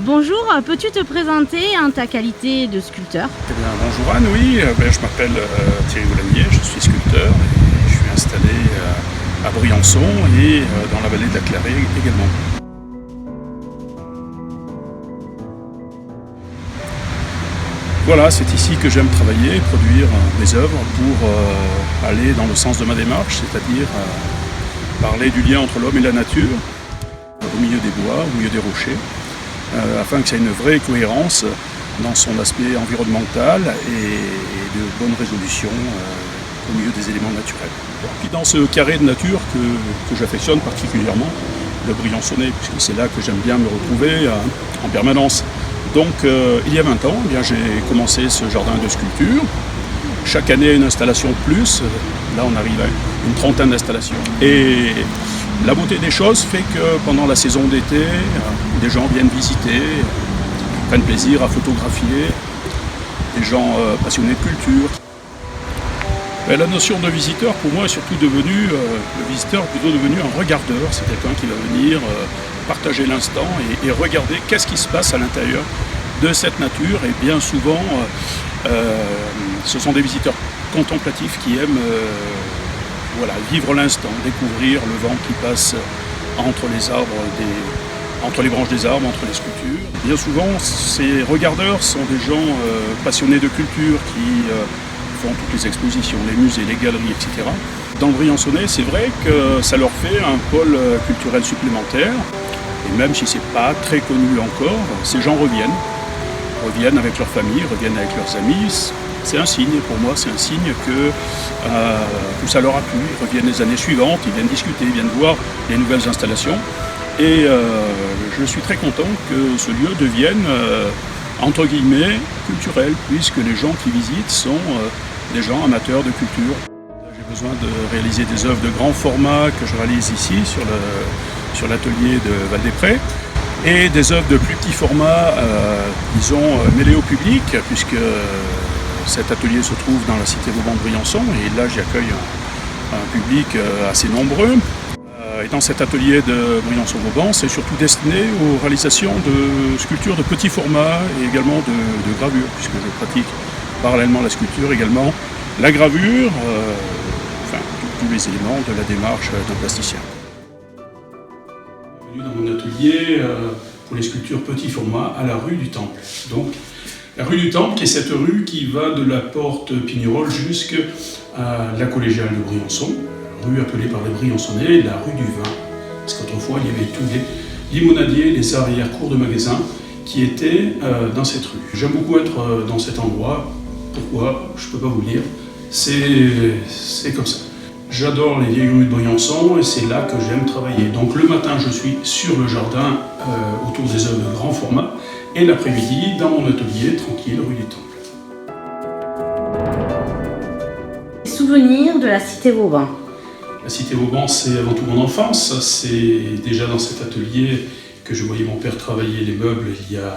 Bonjour, peux-tu te présenter en ta qualité de sculpteur? Eh bien, bonjour Anne, oui, je m'appelle Thierry Boulanier, je suis sculpteur et je suis installé à Briançon et dans la vallée de la Clarée également. Voilà, c'est ici que j'aime travailler, produire mes œuvres pour aller dans le sens de ma démarche, c'est-à-dire parler du lien entre l'homme et la nature, au milieu des bois, au milieu des rochers, afin que ça ait une vraie cohérence dans son aspect environnemental et de bonne résolution au milieu des éléments naturels. Puis dans ce carré de nature que j'affectionne particulièrement, le Briançonnais, puisque c'est là que j'aime bien me retrouver en permanence. Donc il y a 20 ans, j'ai commencé ce jardin de sculpture. Chaque année une installation de plus, là on arrive à une trentaine d'installations. Et la beauté des choses fait que pendant la saison d'été, des gens viennent visiter, prennent plaisir à photographier, des gens passionnés de culture. La notion de visiteur, pour moi, est surtout devenu, le visiteur est plutôt devenu un regardeur. C'est quelqu'un qui va venir partager l'instant et regarder qu'est-ce qui se passe à l'intérieur de cette nature. Et bien souvent, ce sont des visiteurs contemplatifs qui aiment vivre l'instant, découvrir le vent qui passe entre les arbres, entre les branches des arbres, entre les sculptures. Bien souvent, ces regardeurs sont des gens passionnés de culture qui font toutes les expositions, les musées, les galeries, etc. Dans le Briançonnais, c'est vrai que ça leur fait un pôle culturel supplémentaire. Et même si ce n'est pas très connu encore, ces gens reviennent avec leur famille, reviennent avec leurs amis. C'est un signe, pour moi, c'est un signe que ça leur a plu. Ils reviennent les années suivantes, ils viennent discuter, ils viennent voir les nouvelles installations. Et je suis très content que ce lieu devienne, entre guillemets, culturel, puisque les gens qui visitent sont des gens amateurs de culture. J'ai besoin de réaliser des œuvres de grand format que je réalise ici, sur l'atelier de Val-des-Prés, et des œuvres de plus petit format, mêlées au public, puisque cet atelier se trouve dans la cité Vauban-Briançon, et là j'y accueille un public assez nombreux. Et dans cet atelier de Briançon-Vauban, c'est surtout destiné aux réalisations de sculptures de petit format et également de gravure, puisque je pratique parallèlement la sculpture également la gravure, tous les éléments de la démarche d'un plasticien. Je suis venu dans mon atelier pour les sculptures petit format à la rue du Temple. Donc, la rue du Temple, qui est cette rue qui va de la porte Pignerol jusqu'à la collégiale de Briançon, rue appelée par les Briançonnais la rue du vin. Parce qu'autrefois, il y avait tous les limonadiers, les arrière-cours de magasins qui étaient dans cette rue. J'aime beaucoup être dans cet endroit. Pourquoi? Je ne peux pas vous le dire. C'est comme ça. J'adore les vieilles rues de Briançon et c'est là que j'aime travailler. Donc le matin, je suis sur le jardin autour des œuvres de grand format et l'après-midi, dans mon atelier, tranquille, rue du Temple. Souvenirs de la cité Vauban. La cité Vauban, c'est avant tout mon enfance. C'est déjà dans cet atelier que je voyais mon père travailler les meubles il y a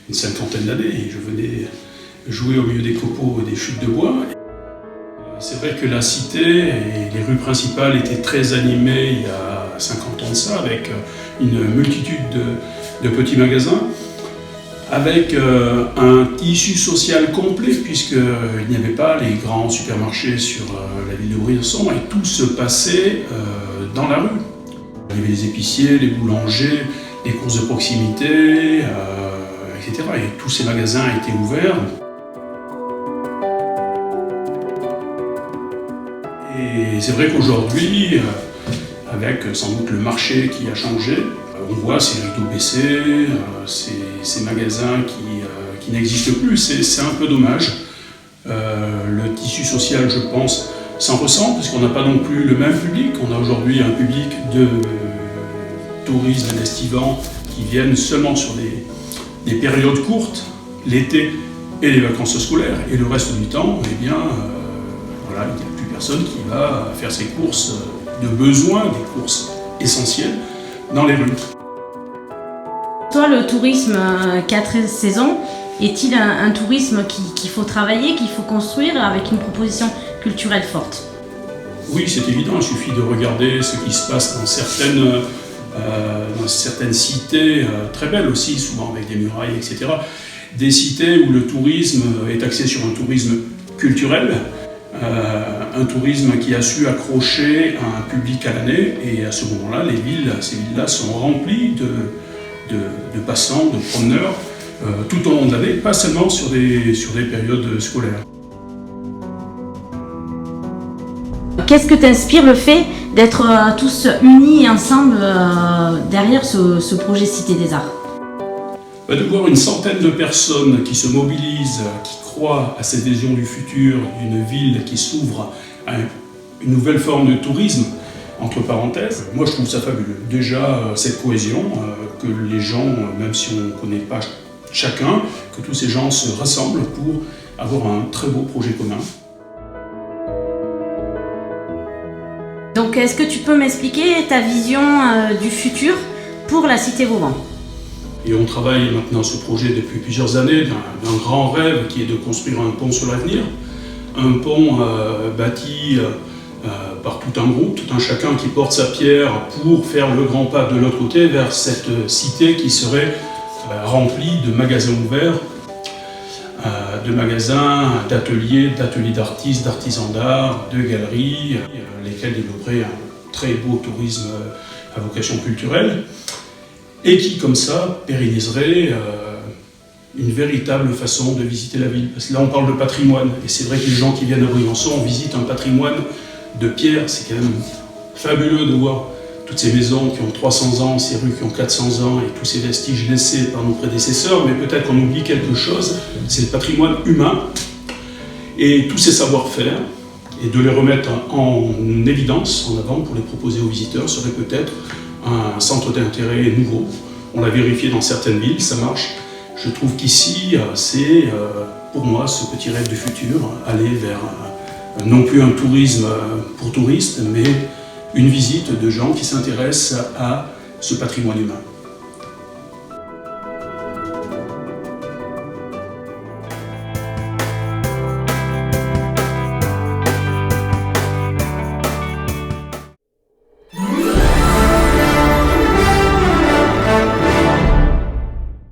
une cinquantaine d'années. Et je venais jouer au milieu des copeaux et des chutes de bois. C'est vrai que la cité et les rues principales étaient très animées il y a 50 ans de ça, avec une multitude de petits magasins, avec un tissu social complet, puisqu'il n'y avait pas les grands supermarchés sur la ville de Briançon, et tout se passait dans la rue. Il y avait les épiciers, les boulangers, les courses de proximité, etc. Et tous ces magasins étaient ouverts. Et c'est vrai qu'aujourd'hui, avec sans doute le marché qui a changé, on voit ces rideaux baissés, ces magasins qui n'existent plus. C'est un peu dommage. Le tissu social, je pense, s'en ressent, parce qu'on n'a pas non plus le même public. On a aujourd'hui un public de touristes, d'estivants, qui viennent seulement sur des périodes courtes, l'été et les vacances scolaires. Et le reste du temps, il n'y a plus personne qui va faire ses courses de besoin, des courses essentielles, dans les rues. Toi, le tourisme 4 saisons, est-il un tourisme qu'il faut travailler, qu'il faut construire avec une proposition culturelle forte? Oui, c'est évident, il suffit de regarder ce qui se passe dans certaines dans certaines cités très belles aussi, souvent avec des murailles, etc. Des cités où le tourisme est axé sur un tourisme culturel, un tourisme qui a su accrocher un public à l'année, et à ce moment-là, ces villes-là sont remplies de passants, de promeneurs, tout au long de l'année, pas seulement sur des périodes scolaires. Qu'est-ce que t'inspire le fait d'être tous unis ensemble derrière ce projet Cité des Arts? De voir une centaine de personnes qui se mobilisent, qui croient à cette vision du futur, d'une ville qui s'ouvre à une nouvelle forme de tourisme, entre parenthèses. Moi je trouve ça fabuleux. Déjà cette cohésion, que les gens, même si on ne connaît pas chacun, que tous ces gens se rassemblent pour avoir un très beau projet commun. Donc est-ce que tu peux m'expliquer ta vision du futur pour la Cité Vauban? Et on travaille maintenant ce projet depuis plusieurs années, d'un grand rêve qui est de construire un pont sur l'avenir. Un pont bâti par tout un groupe, tout un chacun qui porte sa pierre pour faire le grand pas de l'autre côté vers cette cité qui serait remplie de magasins ouverts, de magasins, d'ateliers d'artistes, d'artisans d'art, de galeries, lesquels développeraient un très beau tourisme à vocation culturelle, et qui, comme ça, pérenniserait une véritable façon de visiter la ville. Parce que là, on parle de patrimoine, et c'est vrai que les gens qui viennent à Briançon visitent un patrimoine de pierre. C'est quand même fabuleux de voir toutes ces maisons qui ont 300 ans, ces rues qui ont 400 ans, et tous ces vestiges laissés par nos prédécesseurs, mais peut-être qu'on oublie quelque chose, c'est le patrimoine humain, et tous ces savoir-faire, et de les remettre en évidence, en avant, pour les proposer aux visiteurs, serait peut-être un centre d'intérêt nouveau. On l'a vérifié dans certaines villes, ça marche. Je trouve qu'ici, c'est pour moi ce petit rêve du futur, aller vers non plus un tourisme pour touristes, mais une visite de gens qui s'intéressent à ce patrimoine humain.